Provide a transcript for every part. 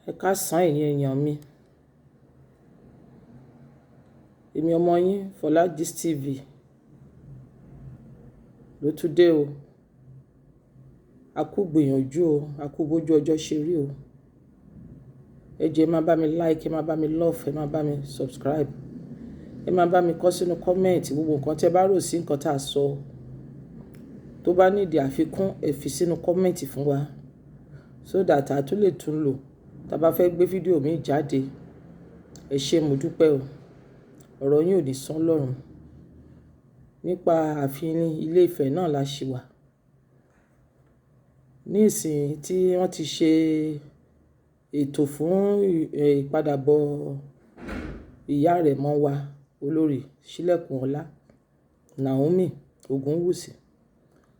Ẹ káàsán ẹ̀yin èèyàn mi. Èmi ọmọ yín Fọlá Gist TV ló tún dé o. A kú gbìyànjú o, a kú bójú ọjọ́ ṣe rí o. Ẹ jẹ́ máa bá mi like, ẹ máa bá mi love, ẹ máa bá mi subscribe. Ẹ máa bá mi kọ sínú comment gbogbo nǹkan tí ẹ bá rò sí nǹkan tá a sọ. Tó bá nídìí àfikún, ẹ fi sínú comment fún wa. So that a tún lè tún lò tá a bá fẹ́ gbé fídíò mi jáde. Ẹ ṣé mo dúpẹ́ o. Ọ̀rọ̀ yín ò ní sán lọ́rùn. Nípa ààfin Ilé Ifẹ̀ náà la ṣì wà. Ní ìsìn tí wọ́n ti ṣe ètò fún ìpadàbọ̀ ìyá rẹ̀ mọ́ wa, olórí Sílẹ̀kùnọlá Naomi Ògúnwùsì,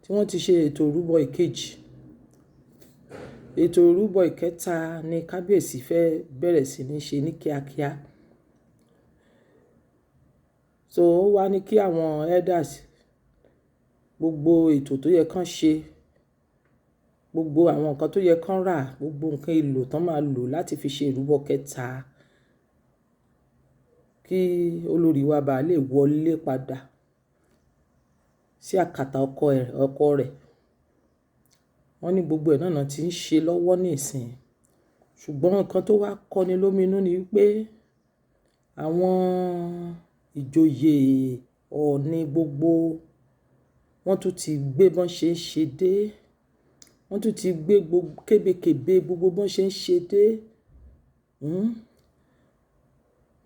tí wọ́n ti ṣe ètò ìrúbọ ìkejì. Ètò ìrúbọ ìkẹta ni kábíyèsí fẹ́ bẹ̀rẹ̀ sí ní ṣe ní kíákíá. So ó wá ní kí àwọn elders gbogbo ètò tó yẹ kán ṣe, gbogbo àwọn nǹkan tó yẹ kán rà, gbogbo nǹkan èlò tán máa lò láti fi ṣe ìrúbọ kẹta, kí olórí wa bá lè wọlé padà sí àkàtà ọkọ rẹ̀. Wọ́n ní gbogbo ẹ̀ náà ti ń ṣe lọ́wọ́ nísìn. Ṣùgbọ́n nǹkan tó wá kọni lóminú ni wípé àwọn ìjòyè Ọọ̀ni gbogbo wọ́n tún ti gbé bọ́n ṣe ń ṣe dé. Wọ́n tún ti gbé kébékèbé gbogbo bọ́n ṣe ń ṣe dé.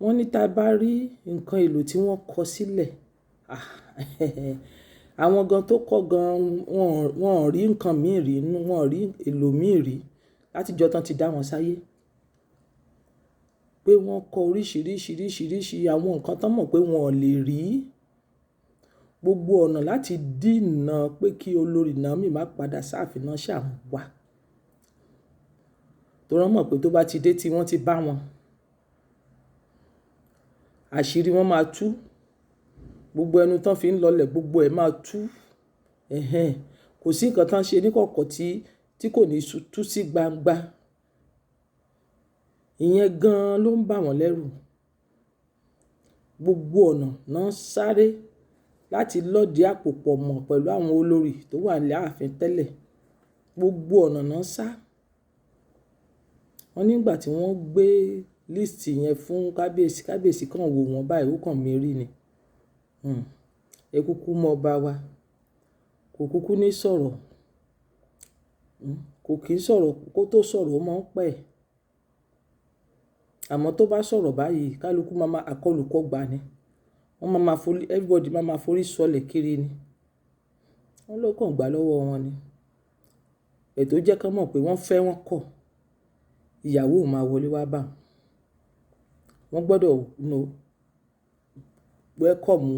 Wọ́n ní tá a bá rí nǹkan èlò tí wọ́n kọ sílẹ̀, àwọn gan tó kọ gan wọn ò rí nǹkan míì rí, wọn ò rí èlò míì rí látijọ́ tán ti dá wọn sáyé. Pé wọ́n kọ oríṣiríṣi àwọn nǹkan tán mọ̀ pé wọn ò lè rí. Gbogbo ọ̀nà láti dínà pé kí olórí Naomi má padà sáàfin náà ṣà ń wà. Torí wọ́n mọ̀ pé tó bá ti dé tí wọ́n ti bá wọn, àṣírí wọn máa tú. Gbogbo ẹnu tán fi ń lọlẹ̀ gbogbo ẹ̀ máa tú. Kò sí nǹkan tán ṣe níkọ̀kọ̀ tí kò ní tú sí gbangba. Ìyẹn gan-an ló ń bà wọ́n lẹ́rù. Gbogbo ọ̀nà náà sáré láti lọ́ọ̀dí àpò pọ̀ mọ́ pẹ̀lú àwọn olórí tó wà ní ààfin tẹ́lẹ̀. Gbogbo ọ̀nà náà sá. Wọ́n nígbà tí wọ́n gbé list yẹn fún kábíyèsí, kábíyèsí kàn wò wọ́n báyìí, ó kàn mérí ni. Ẹ kúkú mọ ọba wa, kò kúkú ní sọ̀rọ̀. Kò kí ń sọ̀rọ̀, kó tó sọ̀rọ̀ ó máa ń pẹ́. Àmọ́ tó bá sọ̀rọ̀ báyìí, kálukú máa àkọlùkọ́gbà ni. Wọ́n máa forí, everybody máa forí sọlẹ̀ kiri ni. Wọ́n ló kàn gbà lọ́wọ́ wọn ni. Ètò jẹ́ kán mọ̀ pé wọ́n fẹ́ wọn kọ̀. Ìyàwó ò máa wọlé wá bá wọn. Wọ́n gbọ́dọ̀ welcome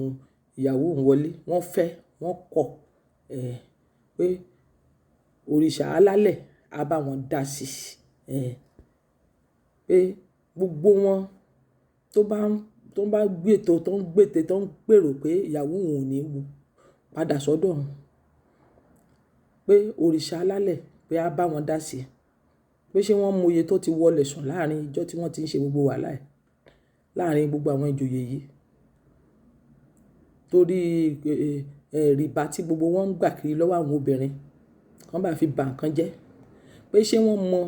ìyàwó òun wọlé. Wọ́n fẹ́, wọ́n kọ̀. Pé òrìṣà alálẹ̀ á bá wọn dá sí. Pé gbogbo wọn tó bá gbètò, tó ń gbètè, tó ń gbèrò pé ìyàwó òun ò ní padà sọ́dọ̀ òun. Pé òrìṣà alálẹ̀ pé á bá wọn dá sí. Pé ṣé wọ́n mọ iye tó ti wọlé sùn láàrin ìjọ tí wọ́n ti ń ṣe gbogbo wàhálà ẹ̀. Láàrin gbogbo àwọn ìjòyè yìí. Torí rìbá tí gbogbo wọn ń gbà kiri lọ́wọ́ àwọn obìnrin. Kán bá fi bà nǹkan jẹ́. Pé ṣé wọ́n mọ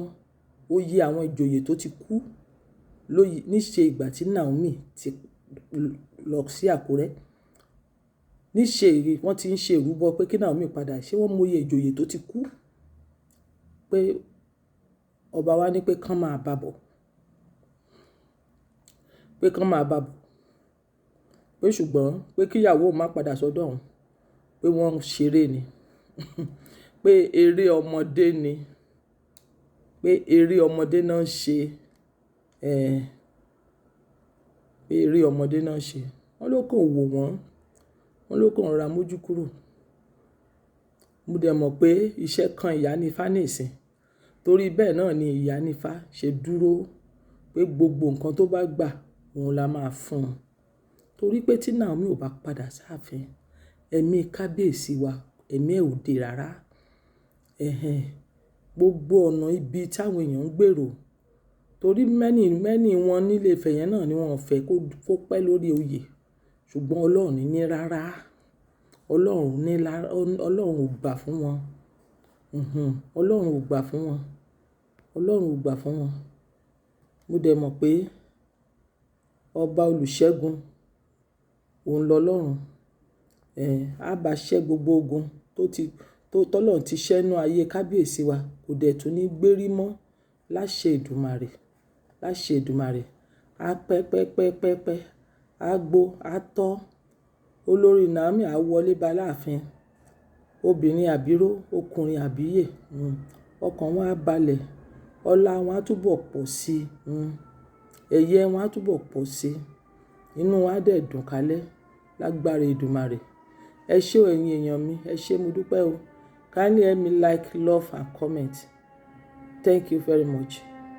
oyè àwọn ìjòyè tó ti kú níṣe ìgbà tí Naomi ti lọ sí Àkúrẹ́. Níṣe wọ́n ti ń ṣe ìrúbọ pé kí Naomi padà. Ṣé wọ́n mọ oyè ìjòyè tó ti kú? Pé ọba wa ní pé kán máa bá bọ̀. Pé kán máa bá bọ̀. Pé ṣùgbọ́n pé kí ìyàwó má padà sọ́dọ̀ òun. Pé wọ́n ń ṣeré ni. Pé eré ọmọdé ni. Pé eré ọmọdé náà ń ṣe. Pé eré ọmọdé náà ń ṣe. Wọ́n ló kàn wò wọ́n. Wọ́n ló kàn rọra mójú kúrò. Mo dẹ̀ mọ̀ pé iṣẹ́ kan ìyá Nífá nísìn. Torí bẹ́ẹ̀ náà ni ìyá Nífá ṣe dúró. Pé gbogbo nǹkan tó bá gbà òun la máa fún un. Torí pé tí Naomi ò bá padà sáàfin, ẹ̀mí kábíyèsí wa, ẹ̀mí ẹ̀ ò dé rárá. Gbogbo ọ̀nà ibi táwọn èèyàn ń gbèrò torí mẹ́nì wọn nílé Ifẹ̀ yẹn náà ni wọ́n fẹ́ kó pẹ́ lórí oyè, ṣùgbọ́n Ọlọ́run ní rárá, Ọlọ́run ò gbà fún wọn. Ọlọ́run ò gbà fún wọn. Ọlọ́run ò gbà fún wọn. Mo dẹ̀ mọ̀ pé ọba olùṣẹ́gun òun lọ́lọ́run. Á bá ṣẹ́ gbogbo ogun tọ́lọ́run ti ṣẹ́nu ayé kábíyèsí wa, kò dẹ̀ tún ní gbérí mọ́ láṣẹ Èdùmàrè. Láṣẹ Èdùmàrè. Á pẹ́, á gbó, á tọ́. Olórí Naomi á wọlé bá láàfin. Obìnrin àbíró, ọkùnrin àbíyè. Ọkàn wọn á balẹ̀. Ọlá wọn á túbọ̀ pọ̀ sí i. Ẹ̀yẹ wọn á túbọ̀ pọ̀ sí i. Inú wọn á dẹ̀ dùn kálẹ̀ lágbára Èdùmàrè. Ẹ ṣé o ẹ̀yin èèyàn mi, ẹ ṣé mo dúpẹ́ o. Kindly help me like, love and comment. Thank you very much.